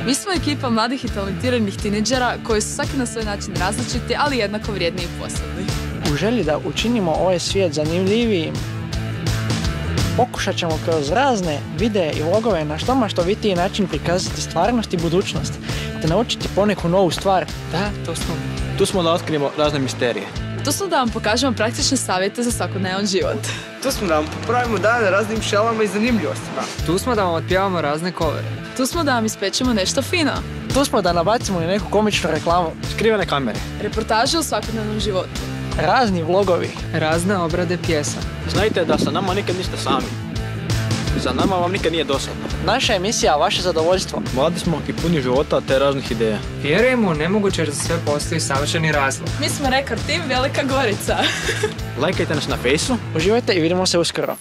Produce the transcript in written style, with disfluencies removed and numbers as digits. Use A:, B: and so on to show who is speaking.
A: Mi smo ekipa mladih i talentiranih tineđera koji su svaki na svoj način različiti, ali jednako vrijedni i posebni.
B: U želji da učinimo ovaj svijet zanimljivijim, pokušat ćemo kroz razne videe i vlogove na što maštovitiji način prikazati stvarnost i budućnost, te naučiti poneku novu stvar.
C: Da, to smo. Tu smo da otkrijemo razne misterije.
A: Tu smo da vam pokažemo praktične savjete za svakodnevan život.
D: Tu smo da vam popravimo dane raznim šalama i zanimljivostima.
E: Tu smo da vam otpjevamo razne covere.
A: Tu smo da vam ispečemo nešto fino.
B: Tu smo da nabacimo i neku komičnu reklamu.
C: Skrivene kamere.
A: Reportaže u svakodnevnom životu.
B: Razni vlogovi.
E: Razne obrade pjesama.
C: Znajte da sa nama nikad niste sami. Za nama vam nikad nije dosadno.
B: Naša emisija, vaše zadovoljstvo.
C: Mladi smo i puni života te raznih ideja.
E: Vjerujemo u nemoguće jer za sve postoji savršeni razlog.
A: Mi smo Rekord Team Velika Gorica.
C: Lajkajte nas na Fejsu.
B: Uživajte i vidimo se uskoro.